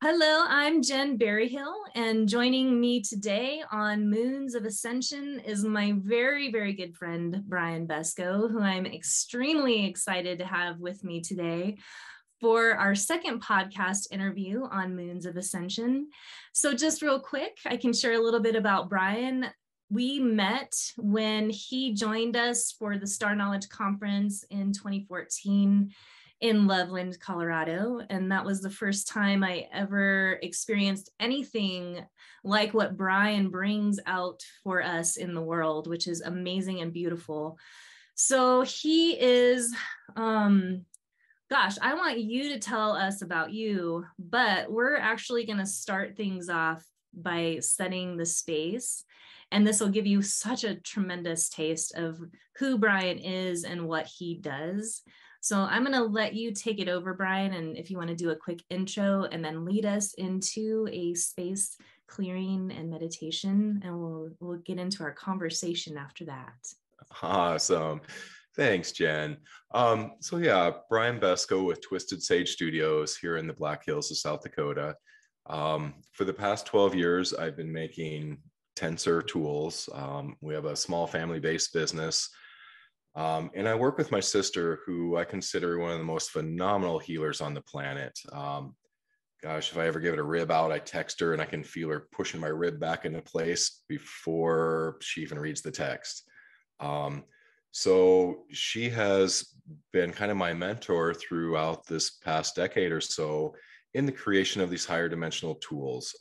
Hello, I'm Jen Berryhill, and joining me today on Moons of Ascension is my very, very good friend, Brian Besco, who I'm extremely excited to have with me today for our second podcast interview on Moons of Ascension. So just real quick, I can share a little bit about Brian. We met when he joined us for the Star Knowledge Conference in 2014 in Loveland, Colorado. And that was the first time I ever experienced anything like what Brian brings out for us in the world, which is amazing and beautiful. So he is, gosh, I want you to tell us about you, but we're actually going to start things off by setting the space. And this will give you such a tremendous taste of who Brian is and what he does. So I'm going to let you take it over, Brian. And if you want to do a quick intro and then lead us into a space clearing and meditation, and we'll get into our conversation after that. Awesome. Thanks, Jen. Brian Besco with Twistedsage Studios here in the Black Hills of South Dakota. For the past 12 years, I've been making tensor tools. We have a small family-based business. And I work with my sister, who I consider one of the most phenomenal healers on the planet. If I ever give it a rib out, I text her and I can feel her pushing my rib back into place before she even reads the text. So she has been kind of my mentor throughout this past decade or so in the creation of these higher dimensional tools.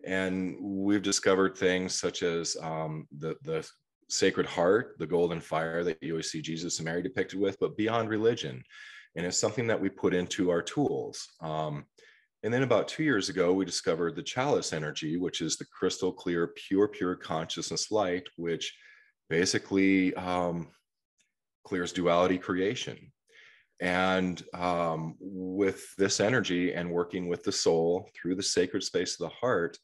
And we've discovered things such as the Sacred Heart, the golden fire that you always see Jesus and Mary depicted with, but beyond religion. And it's something that we put into our tools. And then about 2 years ago, we discovered the Chalice energy, which is the crystal clear, pure consciousness light, which basically clears duality creation. And with this energy and working with the soul through the sacred space of the heart,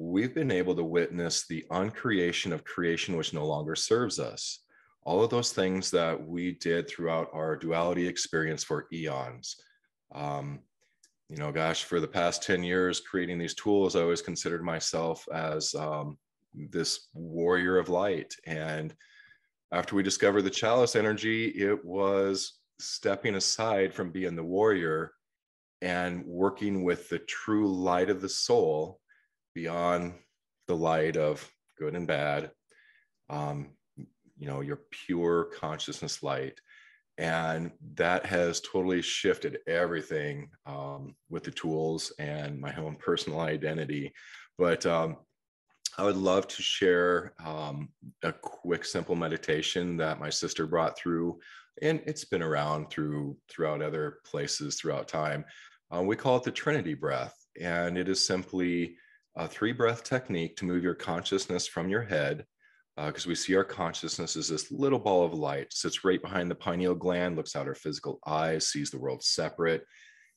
we've been able to witness the uncreation of creation, which no longer serves us. All of those things that we did throughout our duality experience for eons. For the past 10 years, creating these tools, I always considered myself as this warrior of light. And after we discovered the Chalice energy, it was stepping aside from being the warrior and working with the true light of the soul beyond the light of good and bad, your pure consciousness light. And that has totally shifted everything with the tools and my own personal identity. But I would love to share a quick, simple meditation that my sister brought through, and it's been around throughout other places throughout time. We call it the Trinity breath, and it is simply a 3-breath technique to move your consciousness from your head, because we see our consciousness as this little ball of light, sits right behind the pineal gland, looks out our physical eyes, sees the world separate.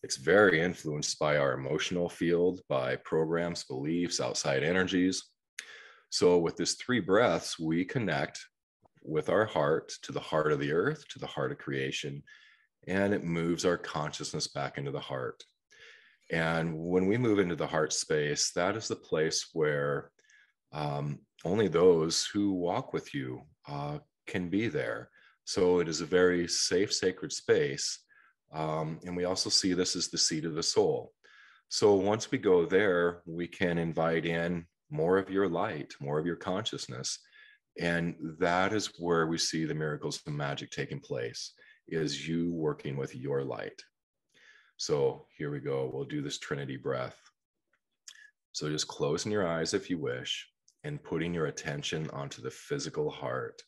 It's very influenced by our emotional field, by programs, beliefs, outside energies. So with this 3 breaths, we connect with our heart to the heart of the earth, to the heart of creation, and it moves our consciousness back into the heart. And when we move into the heart space, that is the place where only those who walk with you can be there. So it is a very safe, sacred space. And we also see this as the seat of the soul. So once we go there, we can invite in more of your light, more of your consciousness. And that is where we see the miracles and magic taking place, is you working with your light. So here we go. We'll do this Trinity breath. So just closing your eyes if you wish and putting your attention onto the physical heart.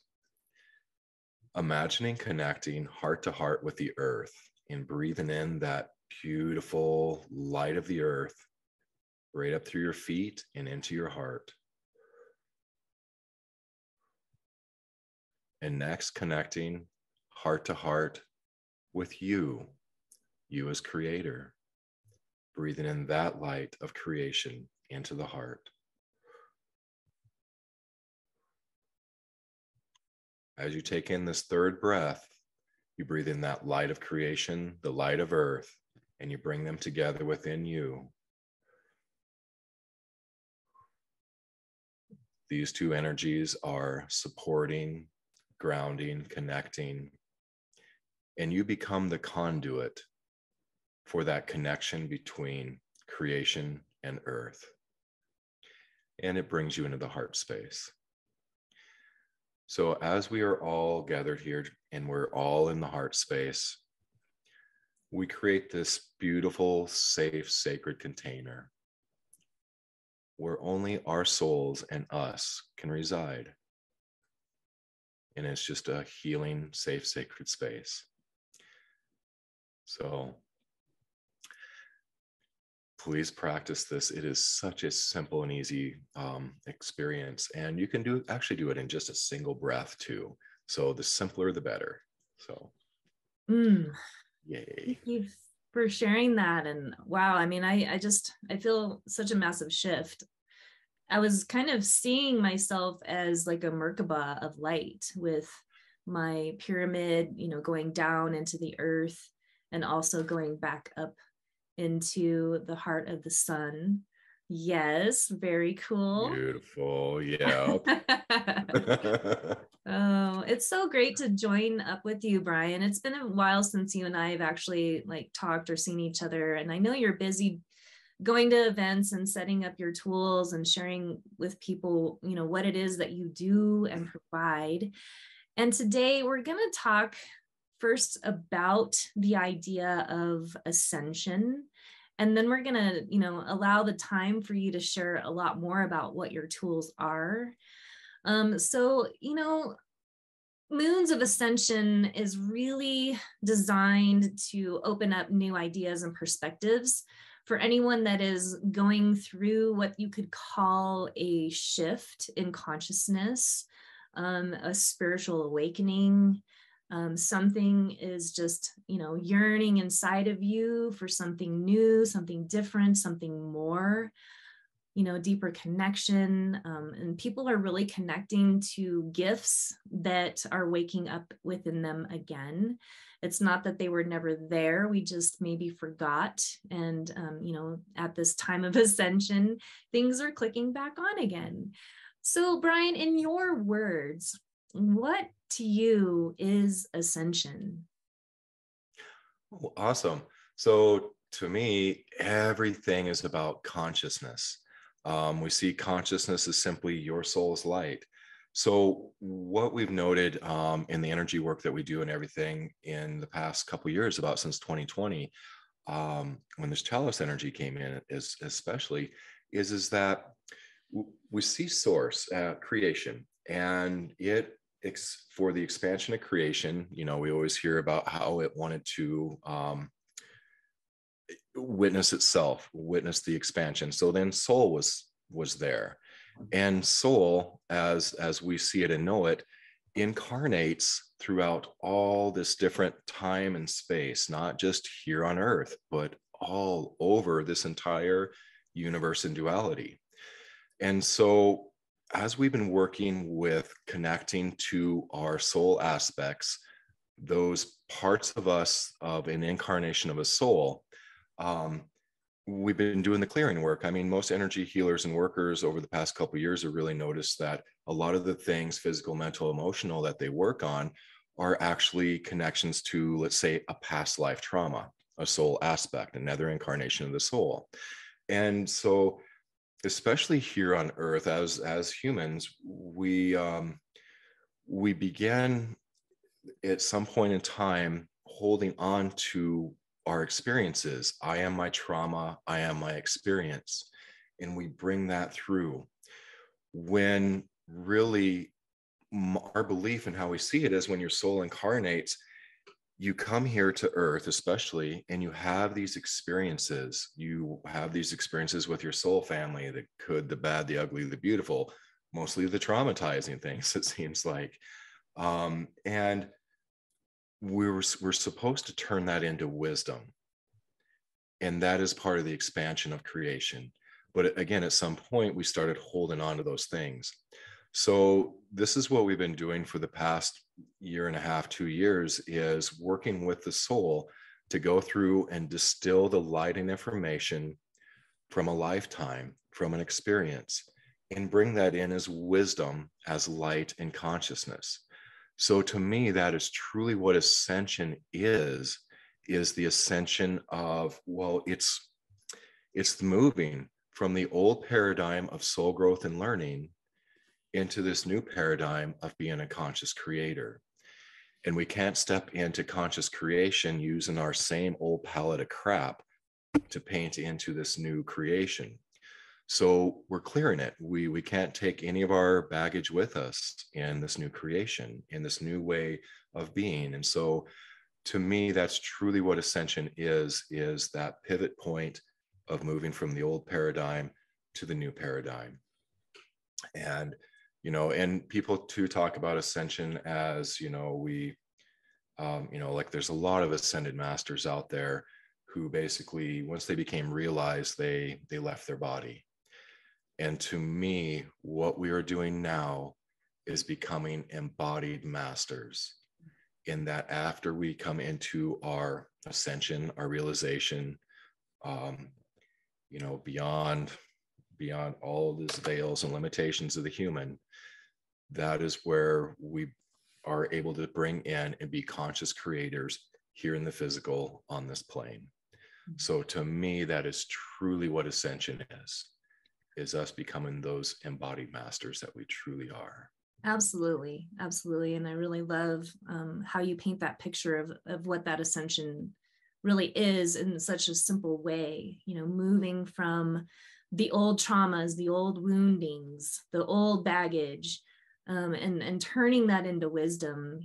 Imagining connecting heart to heart with the earth and breathing in that beautiful light of the earth right up through your feet and into your heart. And next, connecting heart to heart with you as creator, breathing in that light of creation into the heart. As you take in this 3rd breath, you breathe in that light of creation, the light of earth, and you bring them together within you These two energies are supporting, grounding, connecting, and you become the conduit for that connection between creation and earth. And it brings you into the heart space. So as we are all gathered here and we're all in the heart space, we create this beautiful, safe, sacred container where only our souls and us can reside. And it's just a healing, safe, sacred space. So please practice this. It is such a simple and easy experience. And you can actually do it in just a single breath too. So the simpler, the better. So yay. Thank you for sharing that. And wow, I mean, I feel such a massive shift. I was kind of seeing myself as like a Merkaba of light with my pyramid, going down into the earth and also going back up into the heart of the sun. Yes, very cool. Beautiful. Yeah. Oh, it's so great to join up with you, Brian. It's been a while since you and I have actually talked or seen each other. And I know you're busy going to events and setting up your tools and sharing with people, what it is that you do and provide. And today we're going to talk first about the idea of ascension. And then we're going to, allow the time for you to share a lot more about what your tools are. So, Moons of Ascension is really designed to open up new ideas and perspectives for anyone that is going through what you could call a shift in consciousness, a spiritual awakening. Something is just, yearning inside of you for something new, something different, something more, deeper connection. And people are really connecting to gifts that are waking up within them again. It's not that they were never there. We just maybe forgot. And, at this time of ascension, things are clicking back on again. So, Brian, in your words, what to you is ascension? Oh, awesome. So to me, everything is about consciousness. We see consciousness as simply your soul's light. So what we've noted in the energy work that we do and everything in the past couple of years, about since 2020, when this Chalice energy came in, especially, is that we see source, creation, and for the expansion of creation. We always hear about how it wanted to witness itself, witness the expansion. So then soul was there, and soul, as we see it and know it, incarnates throughout all this different time and space, not just here on earth, but all over this entire universe in duality. And so as we've been working with connecting to our soul aspects, those parts of us of an incarnation of a soul, we've been doing the clearing work. I mean, most energy healers and workers over the past couple of years have really noticed that a lot of the things, physical, mental, emotional, that they work on are actually connections to, let's say, a past life trauma, a soul aspect, another incarnation of the soul. And so, especially here on earth, as humans, we began at some point in time holding on to our experiences. I am my trauma, I am my experience. And we bring that through, when really our belief and how we see it is, when your soul incarnates, you come here to earth, especially, and you have these experiences. You have these experiences with your soul family, the good, the bad, the ugly, the beautiful, mostly the traumatizing things, it seems like. And we're supposed to turn that into wisdom. And that is part of the expansion of creation. But again, at some point, we started holding on to those things. So this is what we've been doing for the past year and a half, 2 years, is working with the soul to go through and distill the light and information from a lifetime, from an experience, and bring that in as wisdom, as light and consciousness. So to me, that is truly what ascension is the ascension of, well, it's the moving from the old paradigm of soul growth and learning into this new paradigm of being a conscious creator. And we can't step into conscious creation using our same old palette of crap to paint into this new creation. So we're clearing it. We can't take any of our baggage with us in this new creation, in this new way of being. And so to me, that's truly what ascension is that pivot point of moving from the old paradigm to the new paradigm. And, and people too talk about ascension as, like there's a lot of ascended masters out there who basically, once they became realized, they left their body. And to me, what we are doing now is becoming embodied masters, in that after we come into our ascension, our realization, beyond all these veils and limitations of the human, that is where we are able to bring in and be conscious creators here in the physical on this plane. So to me, that is truly what ascension is us becoming those embodied masters that we truly are. Absolutely. Absolutely. And I really love how you paint that picture of what that ascension really is in such a simple way, moving from the old traumas, the old woundings, the old baggage, and turning that into wisdom.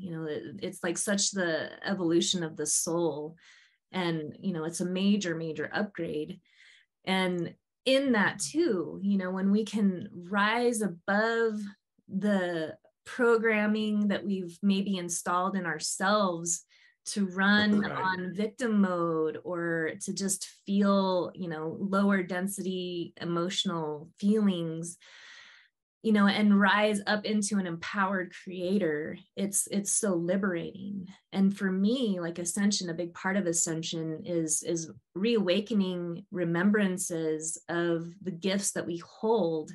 It's like such the evolution of the soul. And, it's a major, major upgrade. And in that too, when we can rise above the programming that we've maybe installed in ourselves to run on victim mode, or to just feel, lower density emotional feelings, and rise up into an empowered creator, it's so liberating. And for me, like ascension, a big part of ascension is reawakening remembrances of the gifts that we hold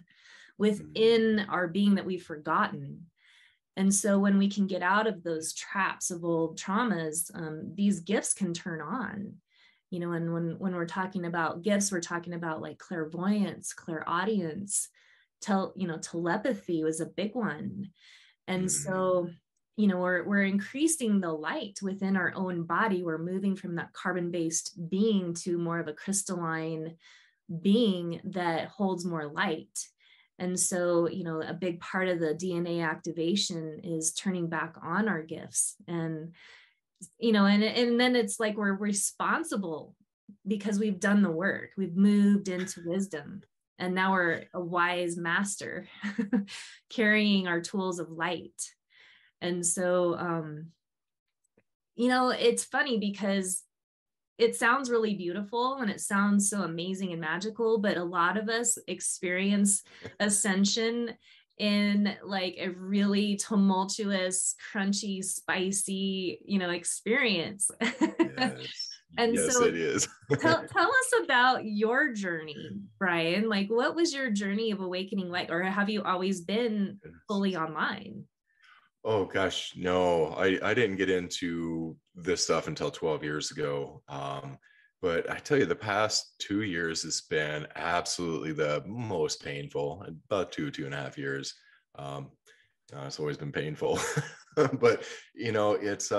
within our being that we've forgotten. And so when we can get out of those traps of old traumas, these gifts can turn on. And when we're talking about gifts, we're talking about like clairvoyance, clairaudience, telepathy was a big one. And so, we're increasing the light within our own body. We're moving from that carbon-based being to more of a crystalline being that holds more light. And so, a big part of the DNA activation is turning back on our gifts. And, and then it's like we're responsible because we've done the work. We've moved into wisdom. And now we're a wise master carrying our tools of light. And so, it's funny because it sounds really beautiful and it sounds so amazing and magical, but a lot of us experience ascension in like a really tumultuous, crunchy, spicy, experience. Yes. And yes, so it is. tell us about your journey, Brian. Like, what was your journey of awakening light, or have you always been fully online? Oh gosh, no, I didn't get into this stuff until 12 years ago. But I tell you, the past 2 years has been absolutely the most painful. About 2.5 years. It's always been painful, but it's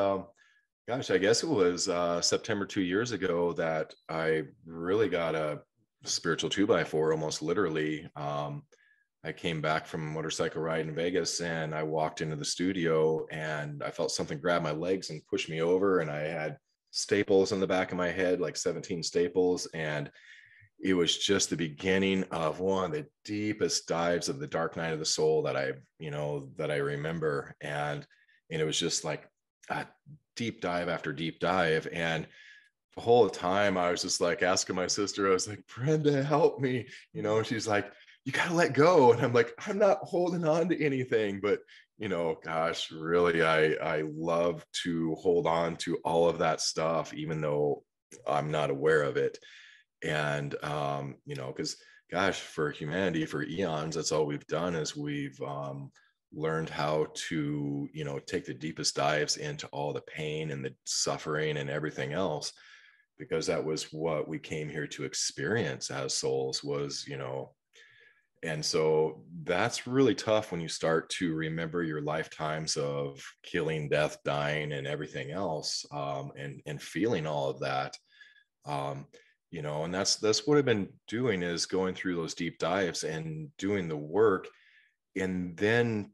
gosh, I guess it was September 2 years ago that I really got a spiritual 2x4, almost literally. I came back from a motorcycle ride in Vegas and I walked into the studio and I felt something grab my legs and push me over, and I had staples in the back of my head, like 17 staples. And it was just the beginning of one of the deepest dives of the dark night of the soul that I remember. And it was just like a deep dive after deep dive. And the whole time I was just like asking my sister, I was like, Brenda, help me. And she's like, you got to let go. And I'm like, I'm not holding on to anything. But, gosh, really, I love to hold on to all of that stuff, even though I'm not aware of it. And because gosh, for humanity, for eons, that's all we've done is we've learned how to, take the deepest dives into all the pain and the suffering and everything else, because that was what we came here to experience as souls was, and so that's really tough when you start to remember your lifetimes of killing, death, dying, and everything else, and feeling all of that. And that's what I've been doing, is going through those deep dives and doing the work, and then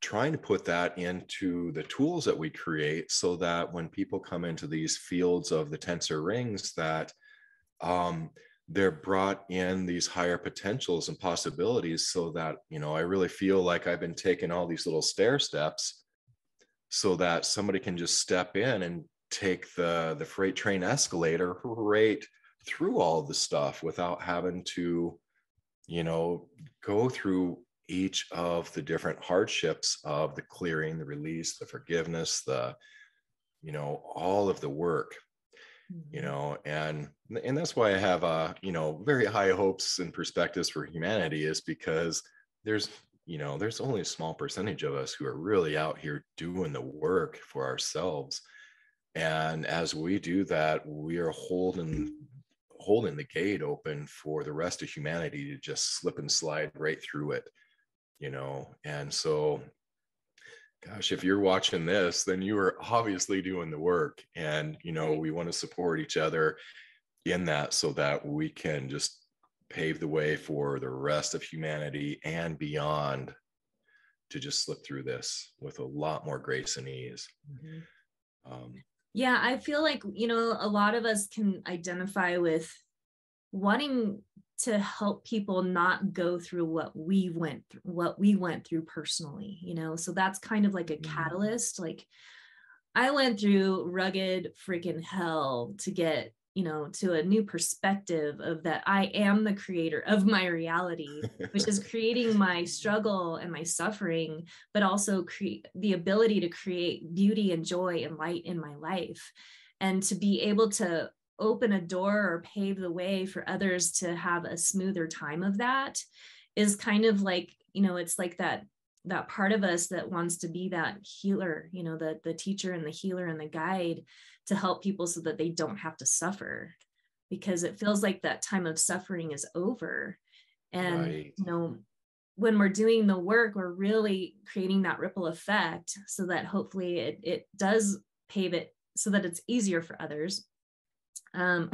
trying to put that into the tools that we create, so that when people come into these fields of the tensor rings, that they're brought in these higher potentials and possibilities, so that I really feel like I've been taking all these little stair steps, so that somebody can just step in and take the freight train escalator right through all the stuff without having to go through each of the different hardships of the clearing, the release, the forgiveness, the all of the work. And that's why I have very high hopes and perspectives for humanity, is because there's only a small percentage of us who are really out here doing the work for ourselves. And as we do that, we are holding the gate open for the rest of humanity to just slip and slide right through it. And so, gosh, if you're watching this, then you are obviously doing the work. And we want to support each other in that, so that we can just pave the way for the rest of humanity and beyond to just slip through this with a lot more grace and ease. Yeah, I feel like a lot of us can identify with wanting to help people not go through what we went through personally, so that's kind of like a catalyst. Like, I went through rugged freaking hell to get to a new perspective of that I am the creator of my reality, which is creating my struggle and my suffering, but also create the ability to create beauty and joy and light in my life, and to be able to open a door or pave the way for others to have a smoother time of that, is kind of like, it's like that part of us that wants to be that healer, the teacher and the healer and the guide, to help people so that they don't have to suffer, because it feels like that time of suffering is over. And Right. When we're doing the work, we're really creating that ripple effect, so that hopefully it does pave it so that it's easier for others. Kind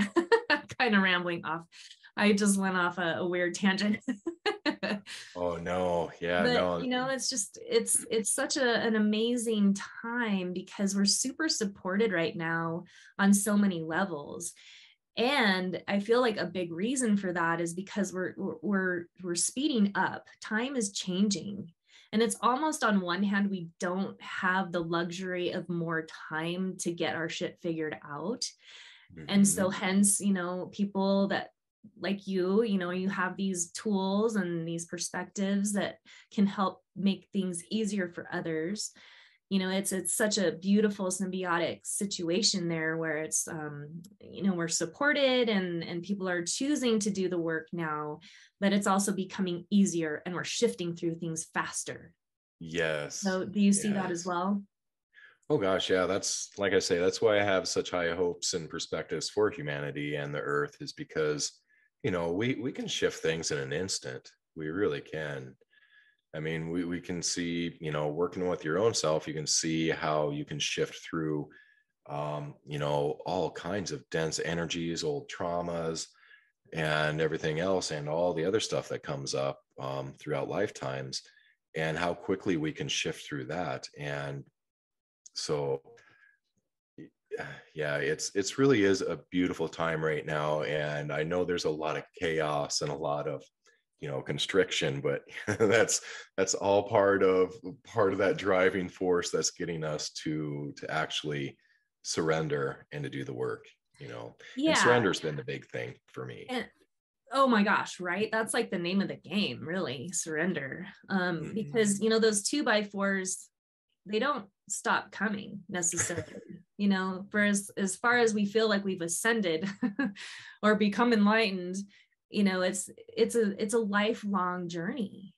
of rambling off. I just went off a weird tangent. Oh no. Yeah, but no. it's such an amazing time, because we're super supported right now on so many levels. And I feel like a big reason for that is because we're speeding up. Time is changing. And it's almost, on one hand, we don't have the luxury of more time to get our shit figured out. And so hence, people that like you have these tools and these perspectives that can help make things easier for others. It's such a beautiful symbiotic situation there, where it's, we're supported and people are choosing to do the work now, but it's also becoming easier and we're shifting through things faster. Yes. So do you see that as well? Oh gosh, yeah, that's, like I say, that's why I have such high hopes and perspectives for humanity and the earth, is because we can shift things in an instant. We really can. I mean, we can see, working with your own self, you can see how you can shift through all kinds of dense energies, old traumas, and everything else, and all the other stuff that comes up throughout lifetimes, and how quickly we can shift through that. And so yeah, it's really is a beautiful time right now. And I know there's a lot of chaos and a lot of constriction, but that's all part of that driving force that's getting us to actually surrender and to do the work. And surrender's been the big thing for me. And oh my gosh, right? That's like the name of the game, really, surrender. Because those 2x4s, they don't stop coming necessarily. you know, for as far as we feel like we've ascended or become enlightened, you know, it's a lifelong journey.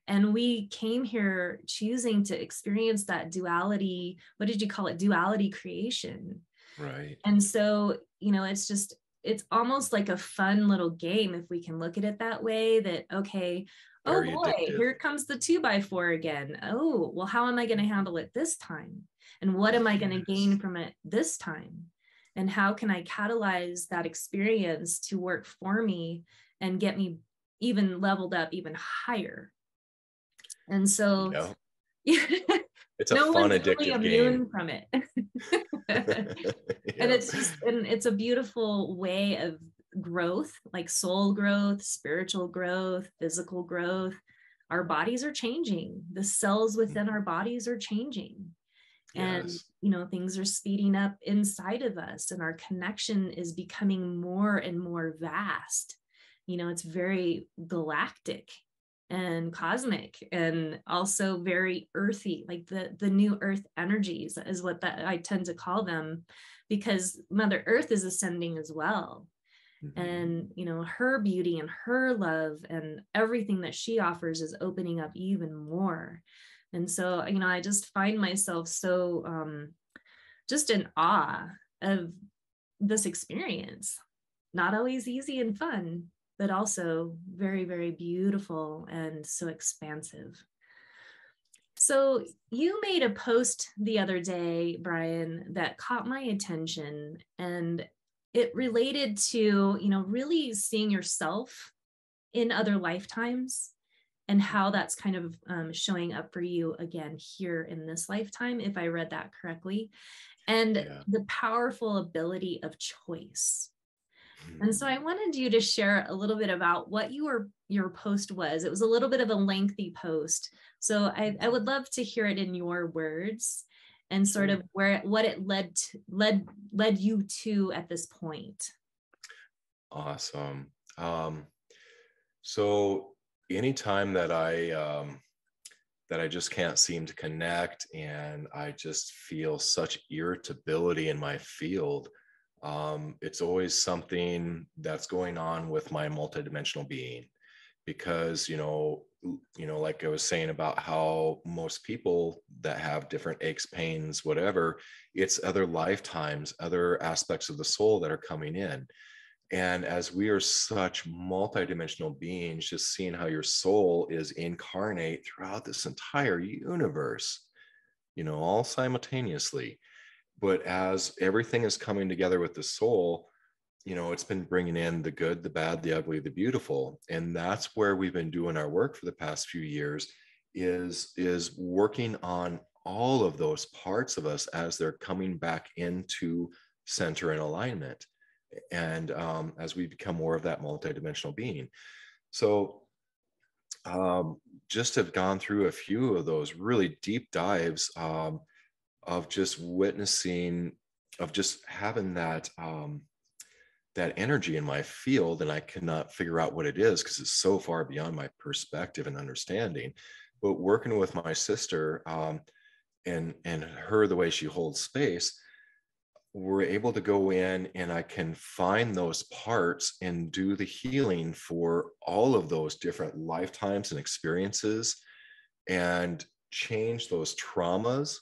And we came here choosing to experience that duality. What did you call it? Duality creation. Right. And so, you know, it's almost like a fun little game if we can look at it that way, that, okay, oh Very boy, addictive. here comes the 2x4 again. Oh, well, how am I going to handle it this time? And what am I going to gain from it this time? And how can I catalyze that experience to work for me and get me even leveled up even higher? And so, Yeah. It's a no fun, one's really addictive game. immune from it. And Yeah. it's a beautiful way of growth, like soul growth, spiritual growth, physical growth. Our bodies are changing. The cells within our bodies are changing. And, Yes. you know, things are speeding up inside of us, and our connection is becoming more and more vast. You know, it's very galactic and cosmic, and also very earthy, like the new earth energies is what that I tend to call them, because Mother Earth is ascending as well. Mhm. And, you know, her beauty and her love and everything that she offers is opening up even more. And so, you know, I just find myself so just in awe of this experience. Not always easy and fun, but also very, very beautiful and so expansive. So you made a post the other day, Brian, that caught my attention, and it related to, you know, really seeing yourself in other lifetimes and how that's kind of showing up for you again here in this lifetime, if I read that correctly, and Yeah. the powerful ability of choice. And so I wanted you to share a little bit about what your post was. It was a little bit of a lengthy post. So I would love to hear it in your words and sort of what it led you to at this point. Awesome. So anytime that I just can't seem to connect, and I just feel such irritability in my field, it's always something that's going on with my multidimensional being. Because like I was saying about how most people that have different aches, pains, whatever, it's other lifetimes, other aspects of the soul that are coming in. And as we are such multidimensional beings, just seeing how your soul is incarnate throughout this entire universe, all simultaneously. But as everything is coming together with the soul, it's been bringing in the good, the bad, the ugly, the beautiful. And that's where we've been doing our work for the past few years, is working on all of those parts of us as they're coming back into center and alignment. And as we become more of that multidimensional being. So just have gone through a few of those really deep dives of just witnessing, of just having that that energy in my field, and I cannot figure out what it is because it's so far beyond my perspective and understanding. But working with my sister and her, the way she holds space, we're able to go in and I can find those parts and do the healing for all of those different lifetimes and experiences, and change those traumas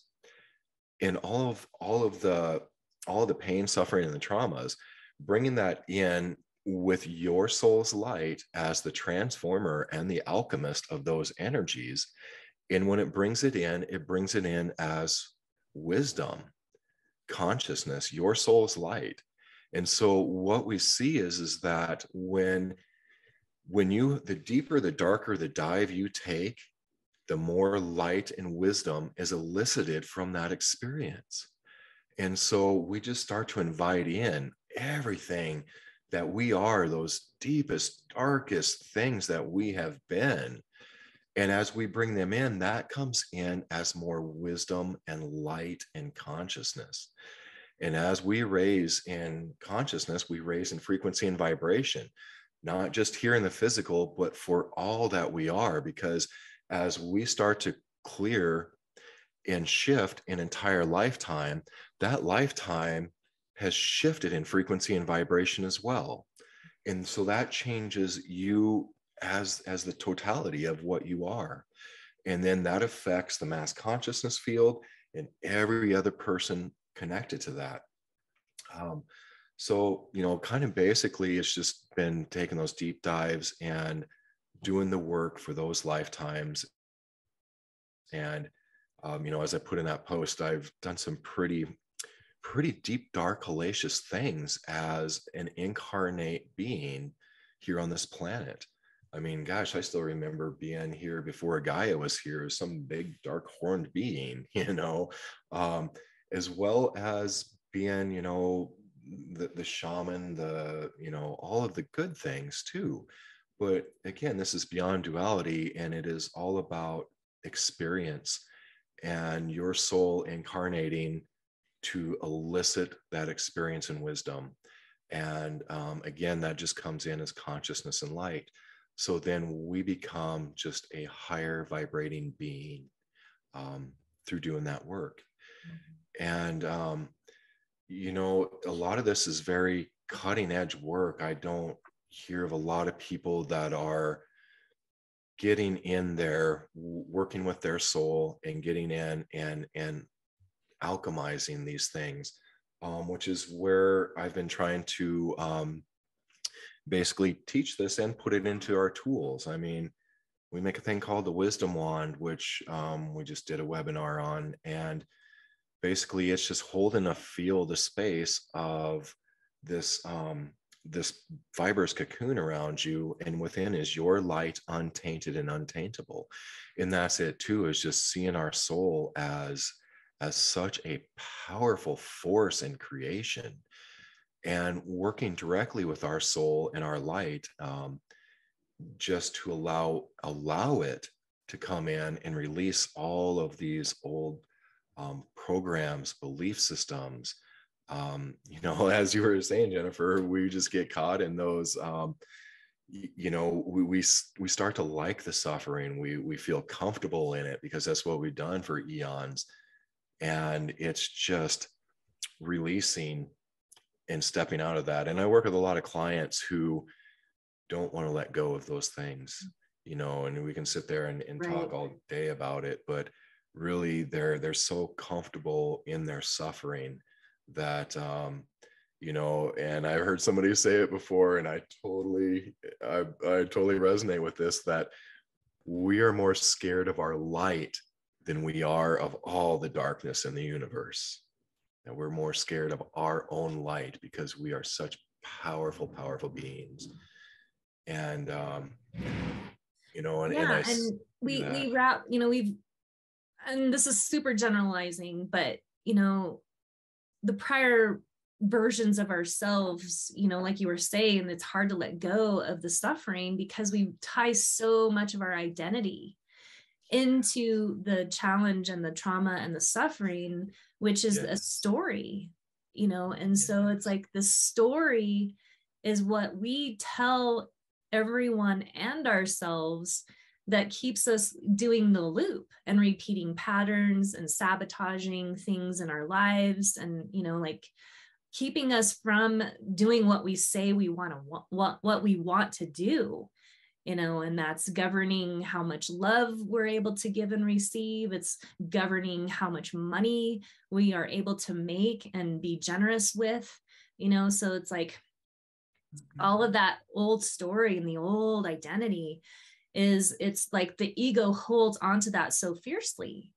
and all of the pain, suffering, and the traumas, bringing that in with your soul's light as the transformer and the alchemist of those energies. And when it brings it in as wisdom, consciousness, your soul's light. And so what we see is that when you, the deeper, the darker the dive you take, the more light and wisdom is elicited from that experience. And so we just start to invite in everything that we are, those deepest, darkest things that we have been. And as we bring them in, that comes in as more wisdom and light and consciousness. And as we raise in consciousness, we raise in frequency and vibration, not just here in the physical, but for all that we are. Because as we start to clear and shift an entire lifetime, that lifetime has shifted in frequency and vibration as well. And so that changes you as the totality of what you are. And then that affects the mass consciousness field and every other person connected to that. So, kind of basically, it's just been taking those deep dives and doing the work for those lifetimes. And, as I put in that post, I've done some pretty deep, dark, hellacious things as an incarnate being here on this planet. I mean, gosh, I still remember being here before Gaia was here, some big, dark, horned being, as well as being, the shaman, all of the good things too. But again, this is beyond duality, and it is all about experience and your soul incarnating to elicit that experience and wisdom. And again, that just comes in as consciousness and light. So then we become just a higher vibrating being through doing that work. And, a lot of this is very cutting edge work. I don't hear of a lot of people that are getting in there, working with their soul and getting in and alchemizing these things, which is where I've been trying to basically teach this and put it into our tools. I mean, we make a thing called the Wisdom Wand, which we just did a webinar on, and basically it's just holding a field, a space of this this fibrous cocoon around you, and within is your light, untainted and untaintable. And that's it too, is just seeing our soul as such a powerful force in creation, and working directly with our soul and our light, just to allow it to come in and release all of these old programs, belief systems. As you were saying, Jennifer, we just get caught in those. We start to like the suffering. We feel comfortable in it because that's what we've done for eons. And it's just releasing and stepping out of that. And I work with a lot of clients who don't want to let go of those things, and we can sit there and Right. talk all day about it, but really they're so comfortable in their suffering that, and I heard somebody say it before, and I totally resonate with this, that we are more scared of our light than we are of all the darkness in the universe. And we're more scared of our own light because we are such powerful beings. And, we wrap, and this is super generalizing, but, the prior versions of ourselves, like you were saying, it's hard to let go of the suffering because we tie so much of our identity into the challenge and the trauma and the suffering, which is a story, and so it's like the story is what we tell everyone and ourselves that keeps us doing the loop and repeating patterns and sabotaging things in our lives, and keeping us from doing what we say we want to, what we want to do, and that's governing how much love we're able to give and receive. It's governing how much money we are able to make and be generous with, so it's like all of that old story and the old identity it's like the ego holds onto that so fiercely,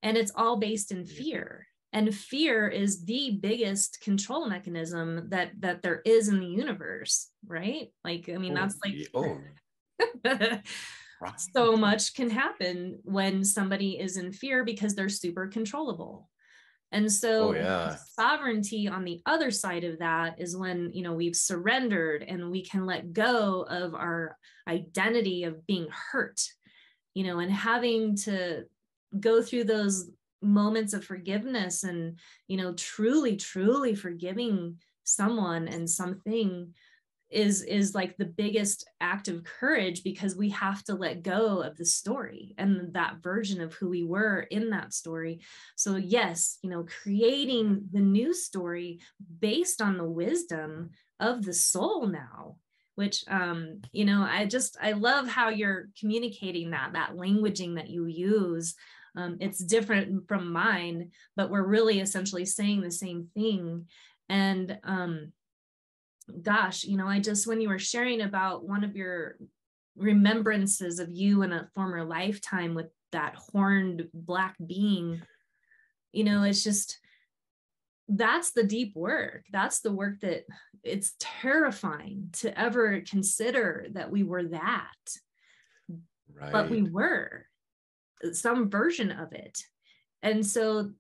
and it's all based in fear. And fear is the biggest control mechanism that there is in the universe, right? That's so much can happen when somebody is in fear because they're super controllable. And so sovereignty on the other side of that is when, we've surrendered and we can let go of our identity of being hurt, and having to go through those moments of forgiveness and, truly forgiving someone and something is like the biggest act of courage, because we have to let go of the story and that version of who we were in that story. So yes, creating the new story based on the wisdom of the soul now, which I love how you're communicating that languaging that you use. It's different from mine, but we're really essentially saying the same thing. And gosh, when you were sharing about one of your remembrances of you in a former lifetime with that horned black being, it's just, that's the deep work. That's the work that it's terrifying to ever consider that we were that. Right. But we were some version of it. And so,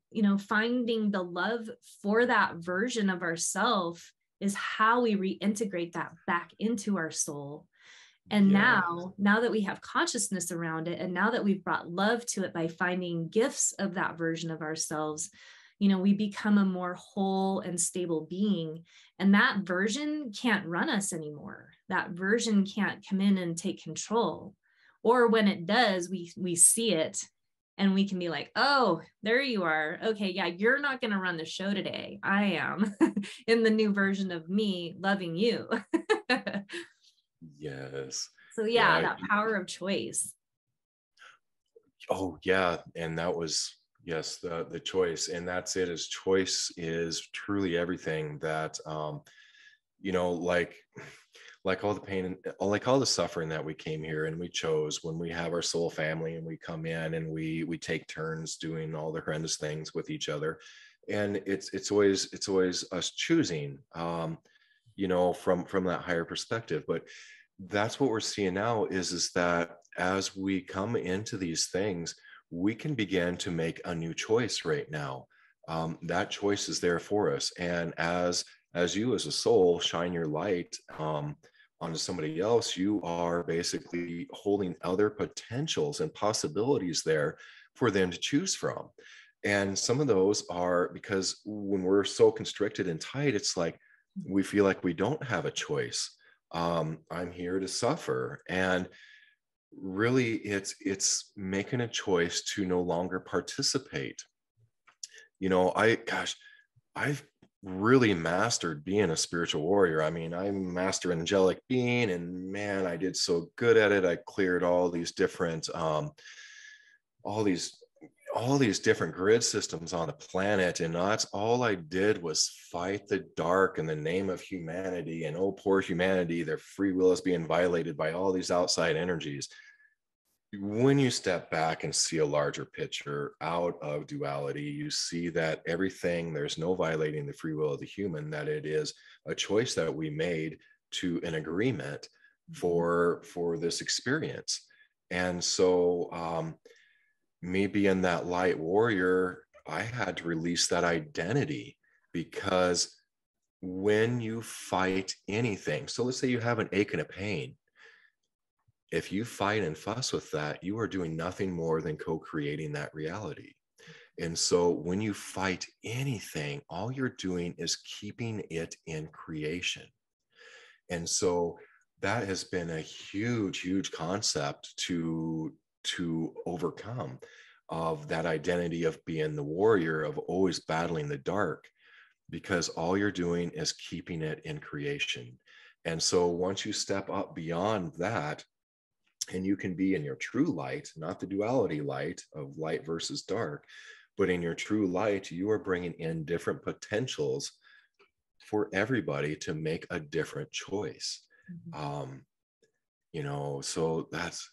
finding the love for that version of ourselves is how we reintegrate that back into our soul. And now that we have consciousness around it, and now that we've brought love to it by finding gifts of that version of ourselves, we become a more whole and stable being. And that version can't run us anymore. That version can't come in and take control. Or when it does, we see it and we can be like, oh, there you are. Okay, yeah, you're not going to run the show today. I am in the new version of me loving you. Yes. So yeah, that power of choice. Oh yeah. And that was, yes, the choice. And that's it, is choice is truly everything. That, like all the pain and like all the suffering that we came here and we chose, when we have our soul family and we come in and we take turns doing all the horrendous things with each other. And it's always us choosing, from that higher perspective. But that's what we're seeing now is that as we come into these things, we can begin to make a new choice right now. That choice is there for us. And as you as a soul shine your light onto somebody else, you are basically holding other potentials and possibilities there for them to choose from. And some of those are, because when we're so constricted and tight, it's like we feel like we don't have a choice. I'm here to suffer. And really it's making a choice to no longer participate. I've really mastered being a spiritual warrior. I mean, I'm master angelic being, and man, I did so good at it. I cleared all these different all these different grid systems on the planet, and that's all I did was fight the dark in the name of humanity. And oh, poor humanity, their free will is being violated by all these outside energies. When you step back and see a larger picture out of duality, you see that everything, there's no violating the free will of the human, that it is a choice that we made to an agreement for this experience. And so me being that light warrior, I had to release that identity, because when you fight anything, so let's say you have an ache and a pain, if you fight and fuss with that, you are doing nothing more than co-creating that reality. And so when you fight anything, all you're doing is keeping it in creation. And so that has been a huge, huge concept to overcome, of that identity of being the warrior, of always battling the dark, because all you're doing is keeping it in creation. And so once you step up beyond that, and you can be in your true light, not the duality light of light versus dark, but in your true light, you are bringing in different potentials for everybody to make a different choice. So that's,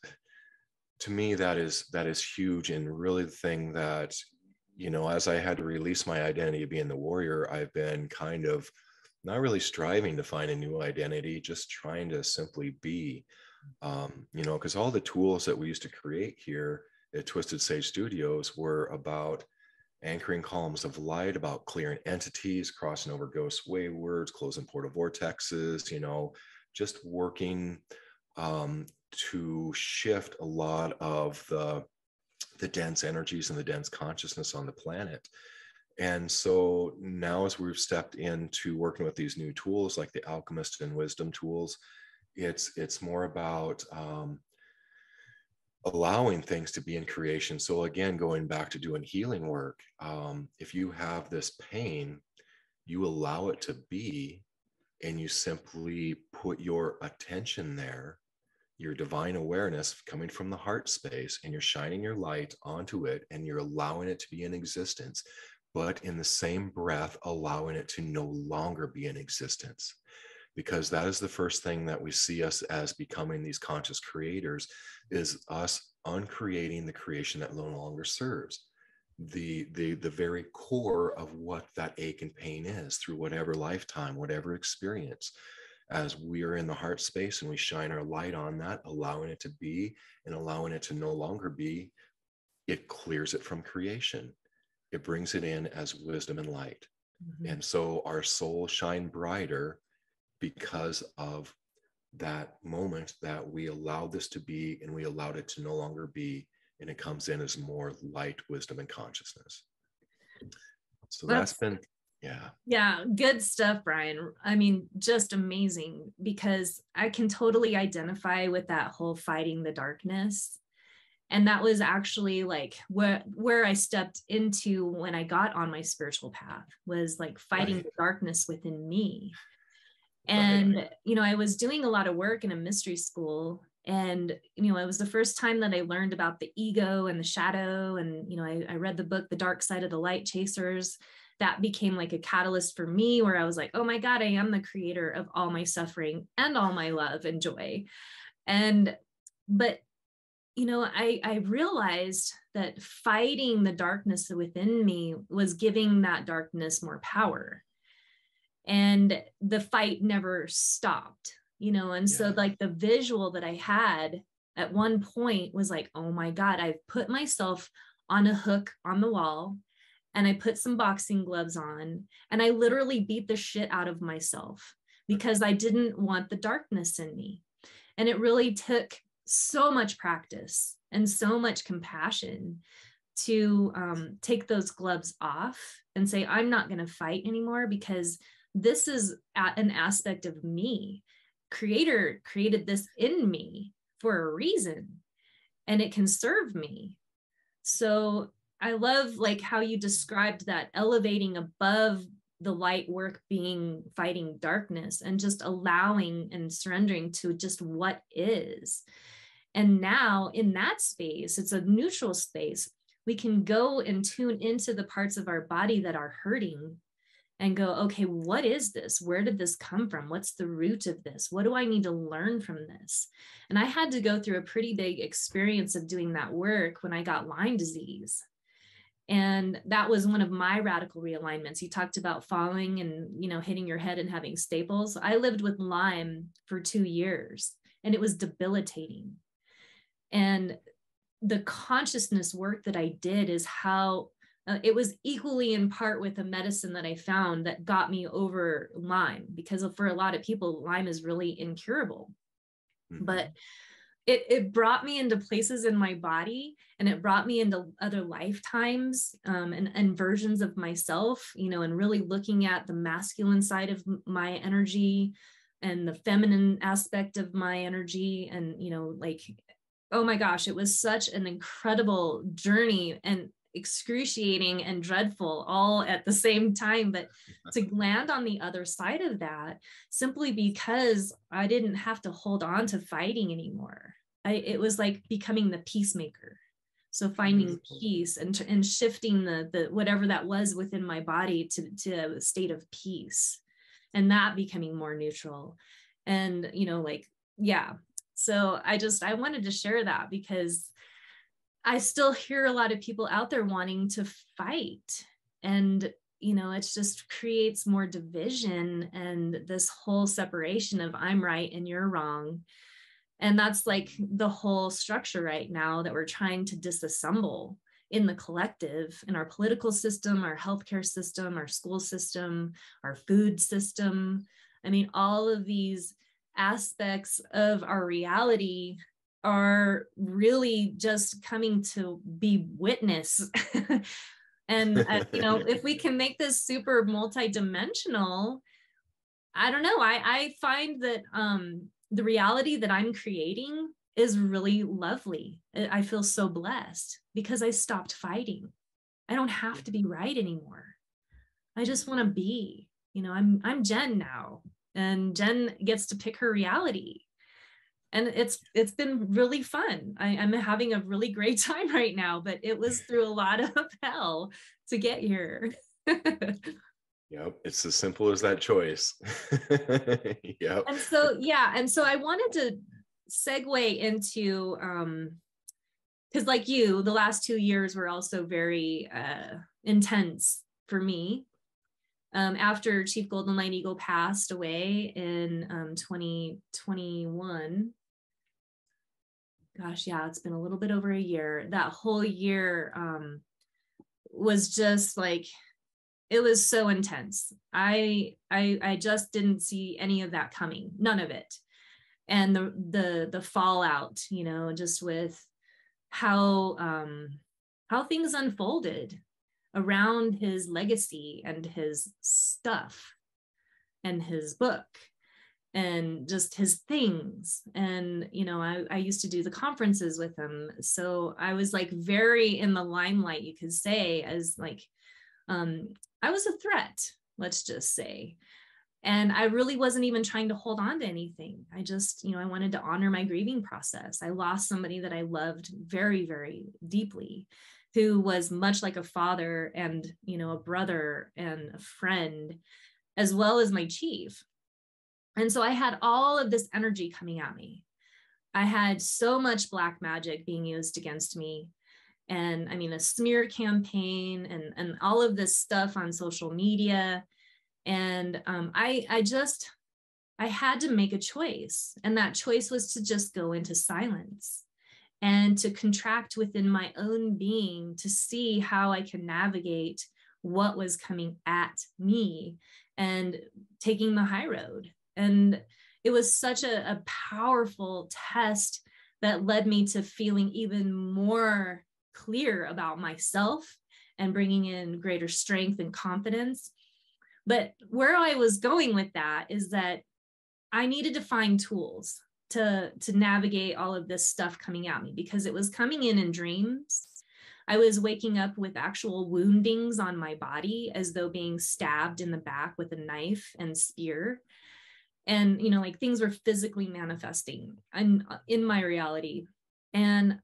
to me, that is huge. And really the thing that, as I had to release my identity of being the warrior, I've been kind of not really striving to find a new identity, just trying to simply be. Because all the tools that we used to create here at Twistedsage Studios were about anchoring columns of light, about clearing entities, crossing over ghost waywards, closing portal vortexes, just working to shift a lot of the dense energies and the dense consciousness on the planet. And so now, as we've stepped into working with these new tools like the Alchemist and Wisdom tools, it's more about allowing things to be in creation. So again, going back to doing healing work, if you have this pain, you allow it to be, and you simply put your attention there, your divine awareness coming from the heart space, and you're shining your light onto it, and you're allowing it to be in existence, but in the same breath, allowing it to no longer be in existence. Because that is the first thing that we see us as becoming these conscious creators, is us uncreating the creation that no longer serves. The very core of what that ache and pain is through whatever lifetime, whatever experience. As we are in the heart space and we shine our light on that, allowing it to be and allowing it to no longer be, it clears it from creation. It brings it in as wisdom and light. Mm-hmm. And so our souls shine brighter because of that moment that we allowed this to be, and we allowed it to no longer be, and it comes in as more light, wisdom, and consciousness. So that's been, yeah, good stuff, Brian. I mean, just amazing, because I can totally identify with that whole fighting the darkness. And that was actually like where I stepped into when I got on my spiritual path, was like fighting the darkness within me. And, you know, I was doing a lot of work in a mystery school, and, you know, it was the first time that I learned about the ego and the shadow. And, you know, I read the book, The Dark Side of the Light Chasers. That became like a catalyst for me, where I was like, oh my God, I am the creator of all my suffering and all my love and joy. But, you know, I realized that fighting the darkness within me was giving that darkness more power. And the fight never stopped, you know? And so like the visual that I had at one point was like, oh my God, I've put myself on a hook on the wall, and I put some boxing gloves on, and I literally beat the shit out of myself because I didn't want the darkness in me. And it really took so much practice and so much compassion to take those gloves off and say, I'm not going to fight anymore, because this is an aspect of me. Creator created this in me for a reason, and it can serve me. So I love like how you described that elevating above the light work being fighting darkness, and just allowing and surrendering to just what is. And now in that space, it's a neutral space. We can go and tune into the parts of our body that are hurting and go, okay, what is this? Where did this come from? What's the root of this? What do I need to learn from this? And I had to go through a pretty big experience of doing that work when I got Lyme disease. And that was one of my radical realignments. You talked about falling and, you know, hitting your head and having staples. I lived with Lyme for 2 years, and it was debilitating. And the consciousness work that I did is how it was equally in part with a medicine that I found that got me over Lyme, because for a lot of people, Lyme is really incurable. Mm-hmm. But it brought me into places in my body, and it brought me into other lifetimes and versions of myself, you know, and really looking at the masculine side of my energy and the feminine aspect of my energy. And, you know, like, oh my gosh, it was such an incredible journey, and excruciating and dreadful all at the same time. But to land on the other side of that, simply because I didn't have to hold on to fighting anymore. It was like becoming the peacemaker. So finding peace and shifting the whatever that was within my body to a state of peace, and that becoming more neutral. And, you know, like, yeah. So I wanted to share that, because I still hear a lot of people out there wanting to fight, and, you know, it just creates more division and this whole separation of I'm right and you're wrong. And that's like the whole structure right now that we're trying to disassemble in the collective, in our political system, our healthcare system, our school system, our food system. I mean, all of these aspects of our reality are really just coming to be witness And, if we can make this super multidimensional, I don't know. I find that the reality that I'm creating is really lovely. I feel so blessed because I stopped fighting. I don't have to be right anymore. I just want to be, I'm Jen now, and Jen gets to pick her reality. And it's been really fun. I'm having a really great time right now, but it was through a lot of hell to get here. Yep, it's as simple as that choice. Yep. And so I wanted to segue into because like you, the last 2 years were also very intense for me. After Chief Golden Light Eagle passed away in 2021. Gosh, yeah, it's been a little bit over a year. That whole year was just like, it was so intense. I just didn't see any of that coming, none of it. And the fallout, just with how things unfolded around his legacy and his stuff and his book and just his things. And, I used to do the conferences with him. So I was like very in the limelight, you could say, as like, I was a threat, let's just say. And I really wasn't even trying to hold on to anything. I just, I wanted to honor my grieving process. I lost somebody that I loved very, very deeply, who was much like a father and, a brother and a friend, as well as my chief. And so I had all of this energy coming at me. I had so much black magic being used against me. And I mean, a smear campaign and all of this stuff on social media. And I had to make a choice. And that choice was to just go into silence and to contract within my own being to see how I can navigate what was coming at me and taking the high road. And it was such a powerful test that led me to feeling even more clear about myself and bringing in greater strength and confidence. But where I was going with that is that I needed to find tools to navigate all of this stuff coming at me, because it was coming in dreams. I was waking up with actual woundings on my body, as though being stabbed in the back with a knife and spear. And, like things were physically manifesting in my reality. And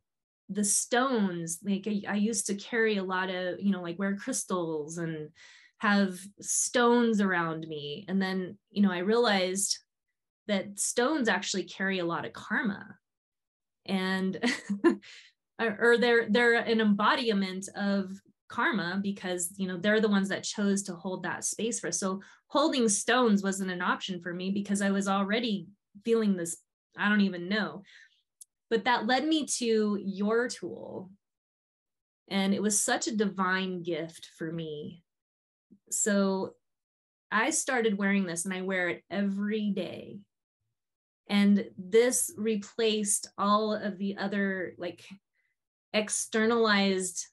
the stones, like I used to carry a lot of, like wear crystals and have stones around me. And then, I realized that stones actually carry a lot of karma, and or they're an embodiment of karma, because they're the ones that chose to hold that space for us. So holding stones wasn't an option for me, because I was already feeling this, I don't even know. But that led me to your tool, and it was such a divine gift for me. So I started wearing this, and I wear it every day. And this replaced all of the other like externalized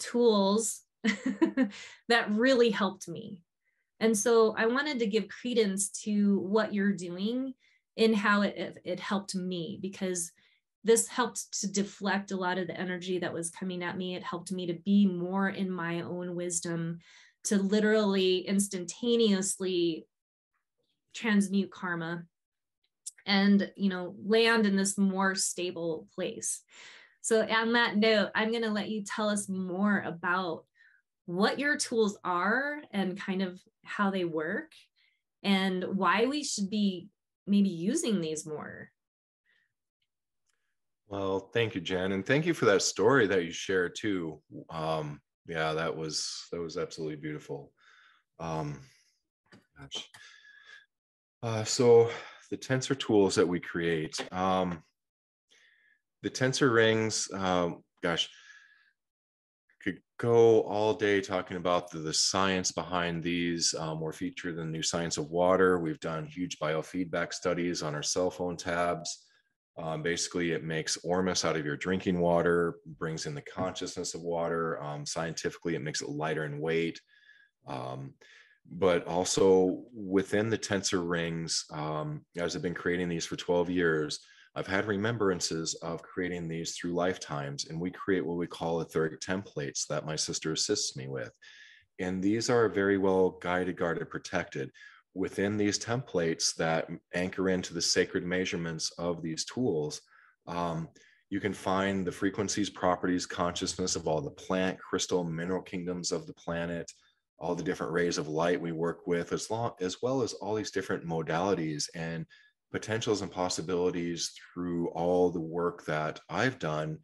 tools that really helped me. And so I wanted to give credence to what you're doing and how it helped me, because this helped to deflect a lot of the energy that was coming at me. It helped me to be more in my own wisdom, to literally instantaneously transmute karma and, land in this more stable place. So on that note, I'm going to let you tell us more about what your tools are and kind of how they work, and why we should be maybe using these more. Well, thank you, Jen. And thank you for that story that you shared too. Yeah, that was absolutely beautiful. So the tensor tools that we create, the tensor rings, could go all day talking about the science behind these. We're featured in the New Science of Water. We've done huge biofeedback studies on our cell phone tabs. Basically, it makes ormus out of your drinking water, brings in the consciousness of water. Scientifically, it makes it lighter in weight. But also within the tensor rings, as I've been creating these for 12 years, I've had remembrances of creating these through lifetimes, and we create what we call etheric templates that my sister assists me with. And these are very well guided, guarded, protected. Within these templates that anchor into the sacred measurements of these tools, you can find the frequencies, properties, consciousness of all the plant, crystal, mineral kingdoms of the planet, all the different rays of light we work with, as well as all these different modalities and potentials and possibilities through all the work that I've done,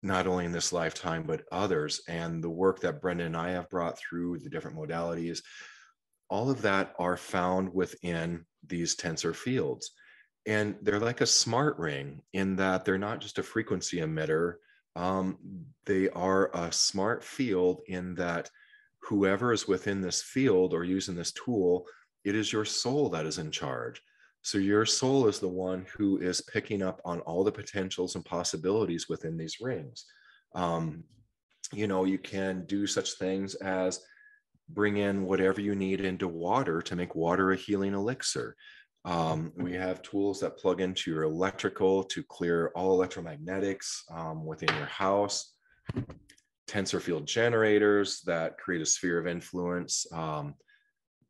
not only in this lifetime, but others, and the work that Brendan and I have brought through the different modalities. All of that are found within these tensor fields. And they're like a smart ring in that they're not just a frequency emitter. They are a smart field in that whoever is within this field or using this tool, it is your soul that is in charge. So your soul is the one who is picking up on all the potentials and possibilities within these rings. You can do such things as bring in whatever you need into water to make water a healing elixir. We have tools that plug into your electrical to clear all electromagnetics within your house. Tensor field generators that create a sphere of influence.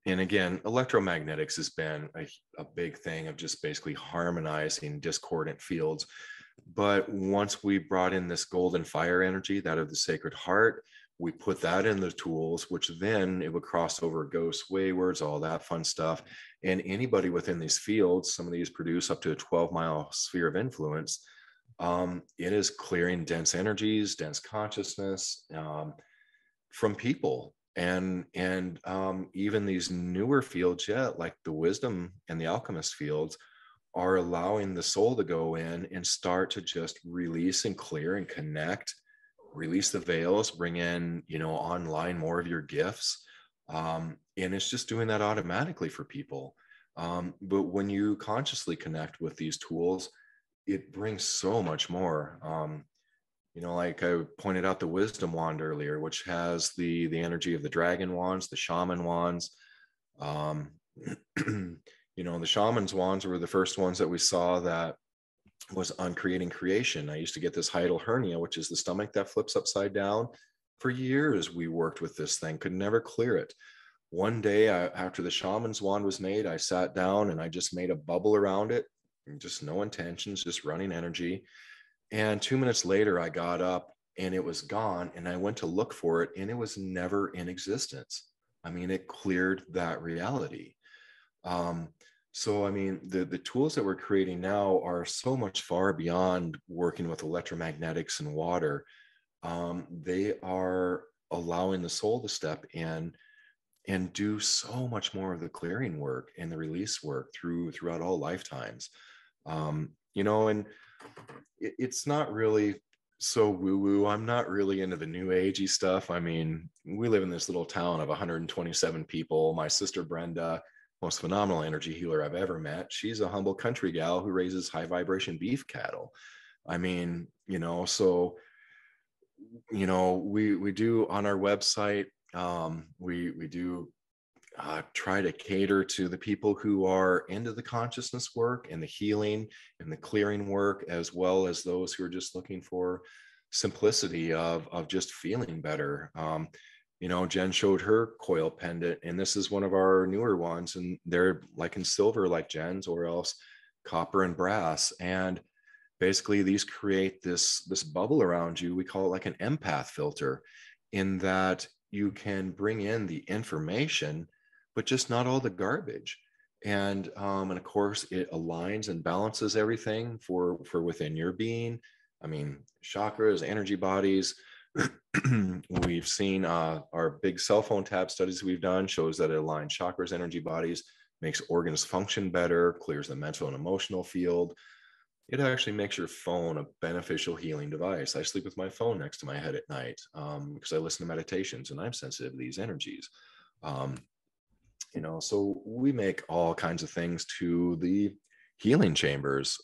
And again, electromagnetics has been a big thing of just basically harmonizing discordant fields. But once we brought in this golden fire energy, that of the sacred heart, we put that in the tools, which then it would cross over ghosts, waywards, all that fun stuff. And anybody within these fields, some of these produce up to a 12-mile sphere of influence. It is clearing dense energies, dense consciousness from people. And even these newer fields yet, like the wisdom and the alchemist fields, are allowing the soul to go in and start to just release and clear and connect, release the veils, bring in, online more of your gifts. And it's just doing that automatically for people. But when you consciously connect with these tools, it brings so much more. Like I pointed out the wisdom wand earlier, which has the energy of the dragon wands, the shaman wands. The shaman's wands were the first ones that we saw that was uncreating creation. I used to get this hiatal hernia, which is the stomach that flips upside down. For years, we worked with this thing, could never clear it. One day after the shaman's wand was made, I sat down and I just made a bubble around it, just no intentions, just running energy. And 2 minutes later, I got up and it was gone. And I went to look for it and it was never in existence. I mean, it cleared that reality. The tools that we're creating now are so much far beyond working with electromagnetics and water. They are allowing the soul to step in and do so much more of the clearing work and the release work throughout all lifetimes. And it's not really so woo-woo. I'm not really into the new agey stuff. I mean, we live in this little town of 127 people. My sister Brenda, most phenomenal energy healer I've ever met. She's a humble country gal who raises high vibration beef cattle. I mean, we do on our website, we do try to cater to the people who are into the consciousness work and the healing and the clearing work, as well as those who are just looking for simplicity of just feeling better. Jen showed her coil pendant, and this is one of our newer ones, and they're like in silver, like Jen's, or else copper and brass. And basically these create this bubble around you. We call it like an empath filter, in that you can bring in the information, but just not all the garbage. And of course it aligns and balances everything for within your being. I mean, chakras, energy bodies. We've seen our big cell phone tab studies we've done shows that it aligns chakras, energy bodies, makes organs function better, clears the mental and emotional field. It actually makes your phone a beneficial healing device. I sleep with my phone next to my head at night because I listen to meditations and I'm sensitive to these energies. So we make all kinds of things to the healing chambers.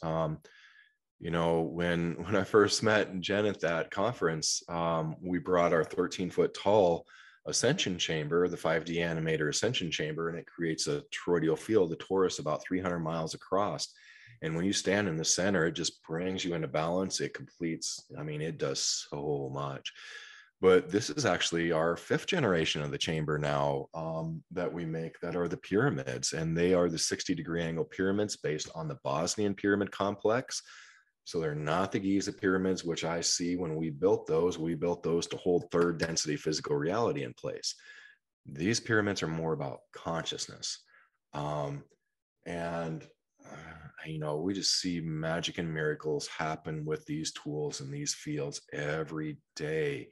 When I first met Jen at that conference, we brought our 13-foot tall Ascension chamber, the 5D animator Ascension chamber, and it creates a toroidal field, the torus, about 300 miles across. And when you stand in the center, it just brings you into balance. It completes, it does so much. But this is actually our 5th generation of the chamber now, that we make, that are the pyramids. And they are the 60-degree angle pyramids based on the Bosnian pyramid complex. So they're not the Giza pyramids, which I see when we built those to hold 3rd density physical reality in place. These pyramids are more about consciousness. We just see magic and miracles happen with these tools and these fields every day.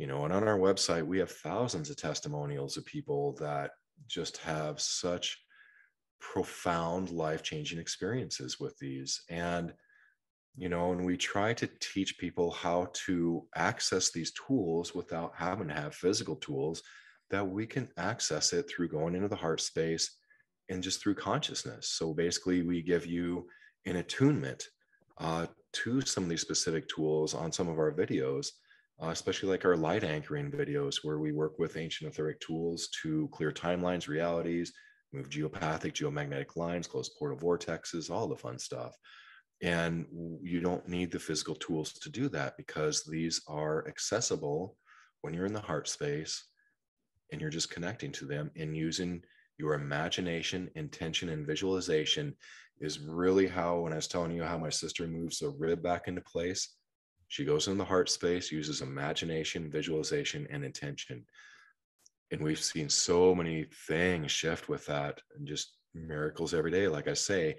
And on our website, we have thousands of testimonials of people that just have such profound life-changing experiences with these. And we try to teach people how to access these tools without having to have physical tools, that we can access it through going into the heart space and just through consciousness. So basically, we give you an attunement to some of these specific tools on some of our videos, especially like our light anchoring videos, where we work with ancient etheric tools to clear timelines, realities, move geopathic, geomagnetic lines, close portal vortexes, all the fun stuff. And you don't need the physical tools to do that, because these are accessible when you're in the heart space and you're just connecting to them, and using your imagination, intention, and visualization is really how, when I was telling you how my sister moves the rib back into place, she goes in the heart space, uses imagination, visualization, and intention. And we've seen so many things shift with that, and just miracles every day, like I say.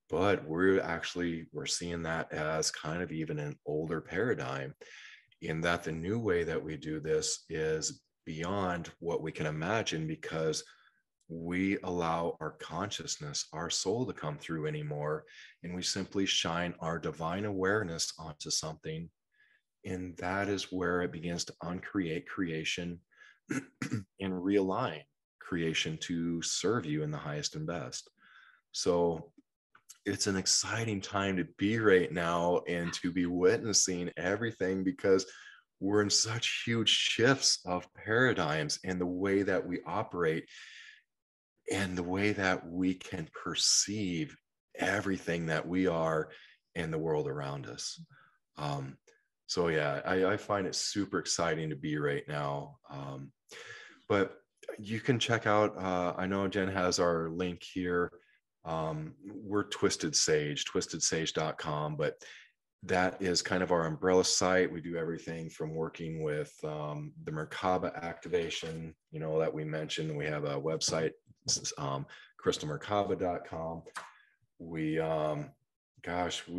But we're seeing that as kind of even an older paradigm, in that the new way that we do this is beyond what we can imagine, because we allow our consciousness, our soul, to come through anymore. And we simply shine our divine awareness onto something. And that is where it begins to uncreate creation and realign creation to serve you in the highest and best. So it's an exciting time to be right now, and to be witnessing everything, because we're in such huge shifts of paradigms in the way that we operate and the way that we can perceive everything that we are in the world around us. So yeah, I find it super exciting to be right now. But you can check out, I know Jen has our link here. We're Twistedsage, twistedsage.com, but that is kind of our umbrella site. We do everything from working with the Merkaba activation, that we mentioned. We have a website, crystalmerkaba.com. We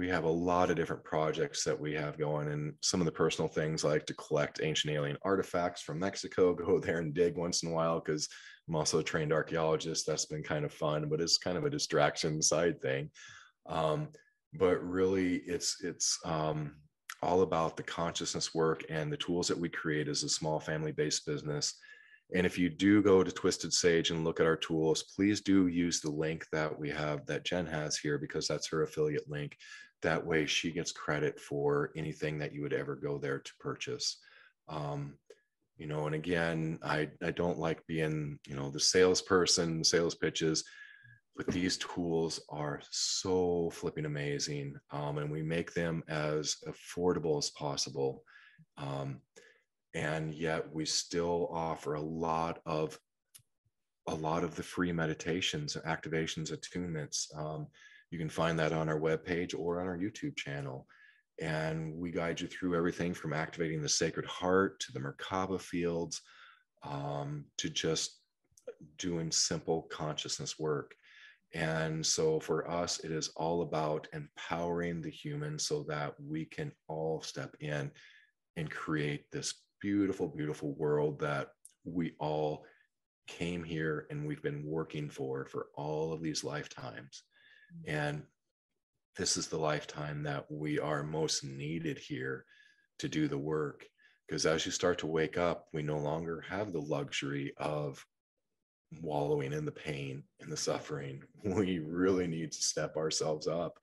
have a lot of different projects that we have going, and some of the personal things, like to collect ancient alien artifacts from Mexico, go there and dig once in a while, because I'm also a trained archaeologist. That's been kind of fun, but it's kind of a distraction side thing. But really, it's all about the consciousness work and the tools that we create as a small family-based business. And if you do go to Twistedsage and look at our tools, please do use the link that we have, that Jen has here, because that's her affiliate link. That way she gets credit for anything that you would ever go there to purchase. And again, I don't like being, the salesperson, sales pitches, but these tools are so flipping amazing. And we make them as affordable as possible. And yet we still offer a lot of the free meditations, activations, attunements. You can find that on our webpage or on our YouTube channel. And we guide you through everything from activating the sacred heart to the Merkaba fields, to just doing simple consciousness work. And so for us, it is all about empowering the human so that we can all step in and create this beautiful, beautiful world that we all came here and we've been working for all of these lifetimes. And this is the lifetime that we are most needed here to do the work. Because as you start to wake up, we no longer have the luxury of wallowing in the pain and the suffering. We really need to step ourselves up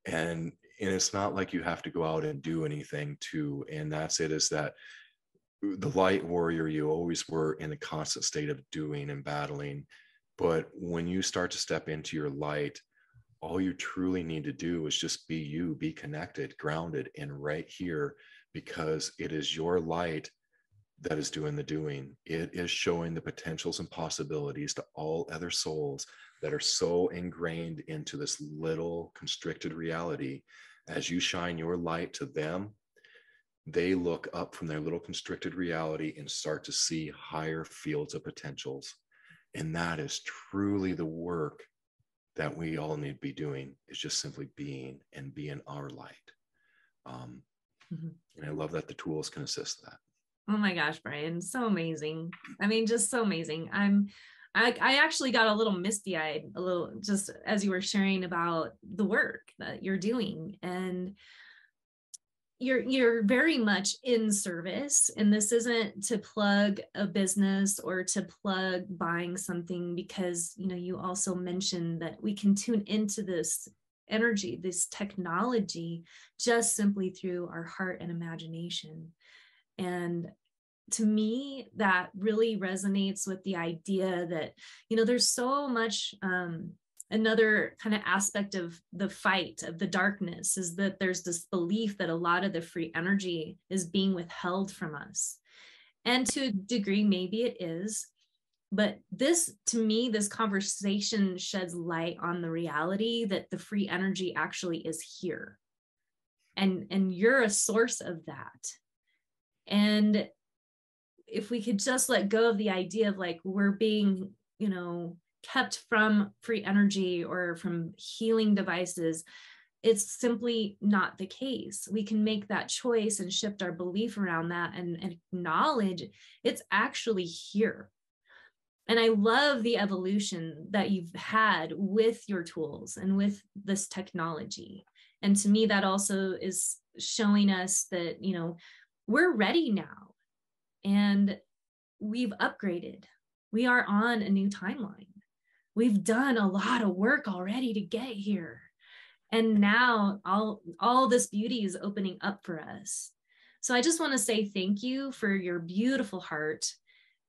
and And it's not like you have to go out and do anything to, and that's it, is that the light warrior, you always were in a constant state of doing and battling. But when you start to step into your light, all you truly need to do is just be you, be connected, grounded, and right here, because it is your light that is doing the doing. It is showing the potentials and possibilities to all other souls that are so ingrained into this little constricted reality. As you shine your light to them, they look up from their little constricted reality and start to see higher fields of potentials. And that is truly the work that we all need to be doing, is just simply being and being our light. And I love that the tools can assist that. Oh my gosh, Brian, so amazing. I mean, just so amazing. I actually got a little misty-eyed, a little, just as you were sharing about the work that you're doing, and you're very much in service. And this isn't to plug a business or to plug buying something, because, you know, you also mentioned that we can tune into this energy, this technology, just simply through our heart and imagination. And to me, that really resonates with the idea that, you know, there's so much, another kind of aspect of the fight of the darkness is that there's this belief that a lot of the free energy is being withheld from us. And to a degree, maybe it is. But this, to me, this conversation sheds light on the reality that the free energy actually is here. And you're a source of that. And if we could just let go of the idea of like we're being, you know, kept from free energy or from healing devices, it's simply not the case. We can make that choice and shift our belief around that and acknowledge it's actually here. And I love the evolution that you've had with your tools and with this technology. And to me, that also is showing us that, you know, we're ready now and we've upgraded. We are on a new timeline. We've done a lot of work already to get here. And now all this beauty is opening up for us. So I just want to say thank you for your beautiful heart,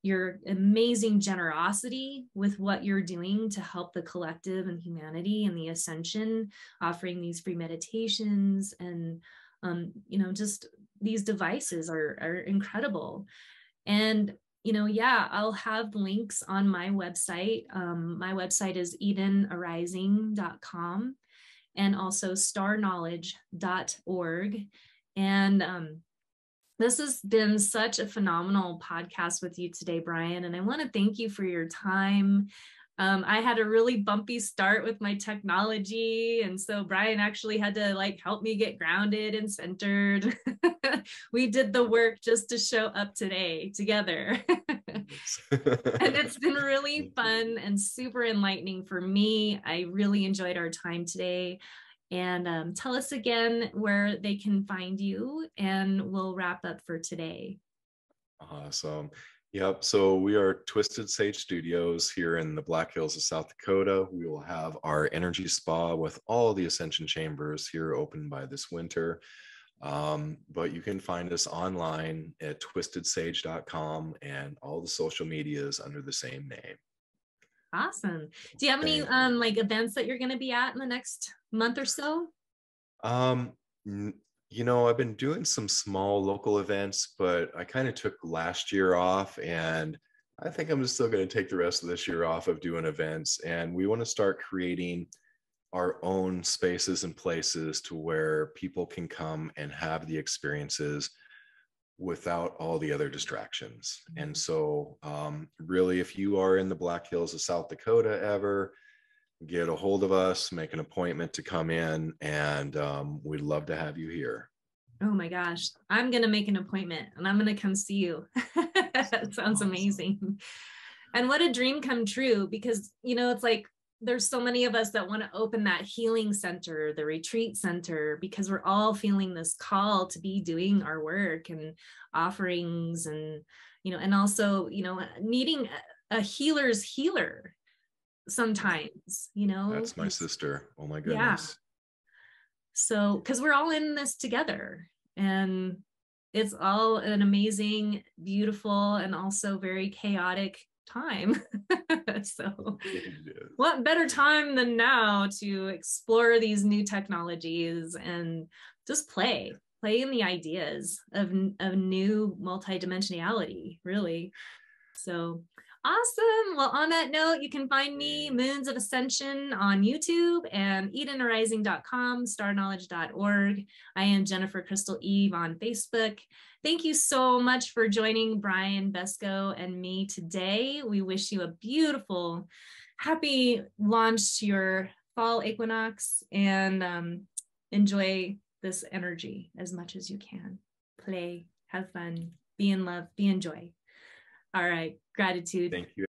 your amazing generosity with what you're doing to help the collective and humanity and the ascension, offering these free meditations and, you know, just these devices are incredible. And, you know, yeah, I'll have links on my website. My website is edenarising.com and also starknowledge.org. And this has been such a phenomenal podcast with you today, Brian. And I want to thank you for your time. I had a really bumpy start with my technology. And so Brian actually had to like help me get grounded and centered. We did the work just to show up today together. And it's been really fun and super enlightening for me. I really enjoyed our time today. And tell us again where they can find you, and we'll wrap up for today. Awesome. Yep. So we are Twistedsage Studios here in the Black Hills of South Dakota. We will have our energy spa with all the ascension chambers here open by this winter. But you can find us online at twistedsage.com, and all the social medias under the same name. Awesome. Do you have any like events that you're going to be at in the next month or so? You know, I've been doing some small local events, but I kind of took last year off, and I think I'm just still going to take the rest of this year off of doing events. And we want to start creating our own spaces and places to where people can come and have the experiences without all the other distractions. And so really, if you are in the Black Hills of South Dakota ever, get a hold of us, make an appointment to come in, and we'd love to have you here. Oh my gosh, I'm going to make an appointment and I'm going to come see you. That sounds amazing. And what a dream come true, because, you know, it's like, there's so many of us that want to open that healing center, the retreat center, because we're all feeling this call to be doing our work and offerings and, you know, and also, you know, needing a healer's healer sometimes, you know. That's my sister. Oh my goodness. So, because we're all in this together, and it's all an amazing, beautiful, and also very chaotic time. So what better time than now to explore these new technologies and just play in the ideas of new multidimensionality, really. So awesome. Well, on that note, you can find me, Moons of Ascension, on YouTube and EdenArising.com, starknowledge.org. I am Jennifer Crystal Eve on Facebook. Thank you so much for joining Brian Besco and me today. We wish you a beautiful, happy launch to your fall equinox, and enjoy this energy as much as you can. Play, have fun, be in love, be in joy. All right. Gratitude. Thank you.